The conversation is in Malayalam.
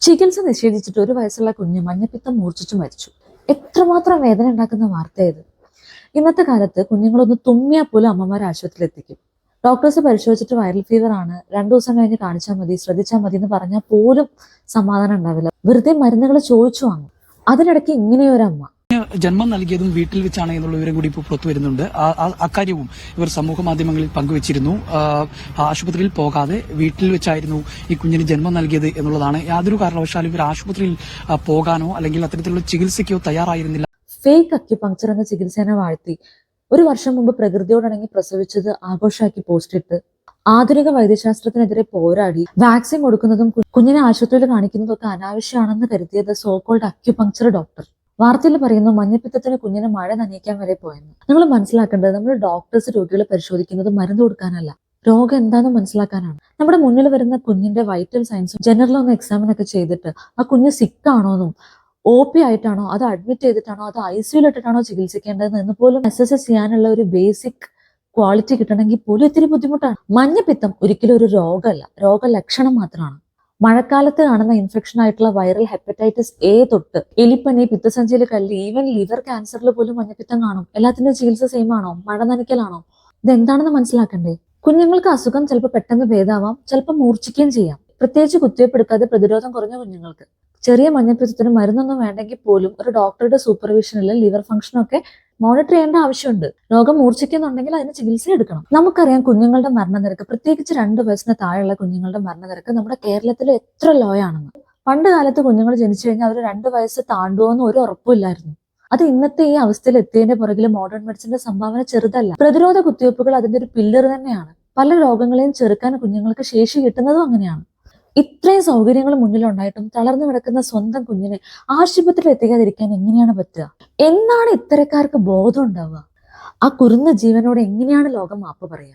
ചികിത്സ നിഷേധിച്ചിട്ട് 1 വയസ്സുള്ള കുഞ്ഞ് മഞ്ഞപ്പിത്തം മൂർച്ഛിച്ചു മരിച്ചു. എത്രമാത്രം വേദന ഉണ്ടാക്കുന്ന വാർത്തയത്. ഇന്നത്തെ കാലത്ത് കുഞ്ഞുങ്ങളൊന്ന് തുമ്മിയാൽ പോലും അമ്മമാർ ആശുപത്രിയിൽ എത്തിക്കും. ഡോക്ടേഴ്സ് പരിശോധിച്ചിട്ട് വൈറൽ ഫീവർ ആണ്, 2 ദിവസം കഴിഞ്ഞ് കാണിച്ചാൽ മതി, ശ്രദ്ധിച്ചാൽ മതി എന്ന് പറഞ്ഞാൽ പോലും സമാധാനം ഉണ്ടാവില്ല. വെറുതെ മരുന്നുകൾ ചോദിച്ചു വാങ്ങും. അതിനിടയ്ക്ക് ഇങ്ങനെയൊരമ്മ ജന്മം നൽകിയതും വീട്ടിൽ വെച്ചാണ് എന്നുള്ള വിവരം കൂടി ഇപ്പോൾ പുറത്തു വരുന്നുണ്ട്. അക്കാര്യവും ഇവർ സമൂഹ മാധ്യമങ്ങളിൽ പങ്കുവച്ചിരുന്നു. ആശുപത്രിയിൽ പോകാതെ വീട്ടിൽ വെച്ചായിരുന്നു ഈ കുഞ്ഞിന് ജന്മം നൽകിയത് എന്നുള്ളതാണ്. യാതൊരു കാരണവശാലും ഇവർ ആശുപത്രിയിൽ പോകാനോ അല്ലെങ്കിൽ അത്തരത്തിലുള്ള ചികിത്സയ്ക്കോ തയ്യാറായിരുന്നില്ല. ഫേക്ക് അക്യുപങ്ക്ചർ എന്ന ചികിത്സേനെ വാഴ്ത്തി 1 വർഷം മുമ്പ് പ്രകൃതിയോടണങ്ങി പ്രസവിച്ചത് ആഘോഷാക്കി പോസ്റ്റിട്ട് ആധുനിക വൈദ്യശാസ്ത്രത്തിനെതിരെ പോരാടി വാക്സിൻ കൊടുക്കുന്നതും കുഞ്ഞിനെ ആശുപത്രിയിൽ കാണിക്കുന്നതും ഒക്കെ അനാവശ്യമാണെന്ന് കരുതിയത് സോകോൾഡ് അക്യുപങ്ക്ചർ ഡോക്ടർ വാർത്തയിൽ പറയുന്നു മഞ്ഞപ്പിത്തത്തിന് കുഞ്ഞിനെ മഴ നനയിക്കാൻ വരെ പോയെന്ന്. നിങ്ങൾ മനസ്സിലാക്കേണ്ടത്, നമ്മൾ ഡോക്ടേഴ്സ് രോഗികളെ പരിശോധിക്കുന്നത് മരുന്ന് കൊടുക്കാനല്ല, രോഗം എന്താണെന്ന് മനസ്സിലാക്കാനാണ്. നമ്മുടെ മുന്നിൽ വരുന്ന കുഞ്ഞിന്റെ വൈറ്റൽ സയൻസും ജനറൽ ഒന്ന് എക്സാമിനൊക്കെ ചെയ്തിട്ട് ആ കുഞ്ഞ് സിക്കാണോന്നും OP ആയിട്ടാണോ, അത് അഡ്മിറ്റ് ചെയ്തിട്ടാണോ, അത് ICUയിൽ ഇട്ടിട്ടാണോ ചികിത്സിക്കേണ്ടത് എന്ന് പോലും അസസ് ചെയ്യാനുള്ള ഒരു ബേസിക് ക്വാളിറ്റി കിട്ടണമെങ്കിൽ പോലും ഇത്തിരി ബുദ്ധിമുട്ടാണ്. മഞ്ഞപ്പിത്തം ഒരിക്കലും ഒരു രോഗമല്ല, രോഗലക്ഷണം മാത്രമാണ്. മഴക്കാലത്ത് കാണുന്ന ഇൻഫെക്ഷൻ ആയിട്ടുള്ള വൈറൽ ഹെപ്പറ്റൈറ്റിസ് A തൊട്ട് എലിപ്പനി, പിത്തസഞ്ചിയിൽ കല്ല്, ഈവൻ ലിവർ ക്യാൻസറിൽ പോലും മഞ്ഞപ്പിത്തം കാണും. എല്ലാത്തിന്റെയും ചികിത്സ സെയിം ആണോ? മഴ നനയ്ക്കലാണോ? ഇതെന്താണെന്ന് മനസ്സിലാക്കണ്ടേ? കുഞ്ഞുങ്ങൾക്ക് അസുഖം ചിലപ്പോൾ പെട്ടെന്ന് ഭേദാവാം, ചിലപ്പോൾ മൂർച്ഛിക്കുകയും ചെയ്യാം. പ്രത്യേകിച്ച് കുത്തിവയ്പ്പ് എടുക്കാതെ പ്രതിരോധം കുറഞ്ഞ കുഞ്ഞുങ്ങൾക്ക്. ചെറിയ മഞ്ഞപ്പിത്തത്തിന് മരുന്നൊന്നും വേണ്ടെങ്കിൽ പോലും ഒരു ഡോക്ടറുടെ സൂപ്പർവിഷനിൽ ലിവർ ഫംഗ്ഷനൊക്കെ മോണിറ്റർ ചെയ്യേണ്ട ആവശ്യമുണ്ട്. രോഗം മൂർച്ഛിക്കുന്നുണ്ടെങ്കിൽ അതിന് ചികിത്സ എടുക്കണം. നമുക്കറിയാം കുഞ്ഞുങ്ങളുടെ മരണനിരക്ക്, പ്രത്യേകിച്ച് 2 വയസ്സിന് താഴെയുള്ള കുഞ്ഞുങ്ങളുടെ മരണനിരക്ക് നമ്മുടെ കേരളത്തിൽ എത്ര ലോ ആണെന്ന്. പണ്ട് കാലത്ത് കുഞ്ഞുങ്ങൾ ജനിച്ചു കഴിഞ്ഞാൽ അവർ 2 വയസ്സ് താണ്ടുവോന്ന് ഒരു ഉറപ്പില്ലായിരുന്നു. അത് ഇന്നത്തെ ഈ അവസ്ഥയിൽ എത്തിയതിന്റെ പുറകിൽ മോഡേൺ മെഡിസിന്റെ സംഭാവന ചെറുതല്ല. പ്രതിരോധ കുത്തിവയ്പ്പുകൾ അതിന്റെ ഒരു പില്ലർ തന്നെയാണ്. പല രോഗങ്ങളെയും ചെറുക്കാൻ കുഞ്ഞുങ്ങൾക്ക് ശേഷി കിട്ടുന്നതും അങ്ങനെയാണ്. ഇത്രയും സൗകര്യങ്ങൾ മുന്നിലുണ്ടായിട്ടും തളർന്നു കിടക്കുന്ന സ്വന്തം കുഞ്ഞിനെ ആശുപത്രിയിൽ എത്തിക്കാതിരിക്കാൻ എങ്ങനെയാണ് പറ്റുക? എന്നാണ് ഇത്തരക്കാർക്ക് ബോധം ഉണ്ടാവുക? ആ കുരുന്ന ജീവനോട് എങ്ങനെയാണ് ലോകം മാപ്പ് പറയുക?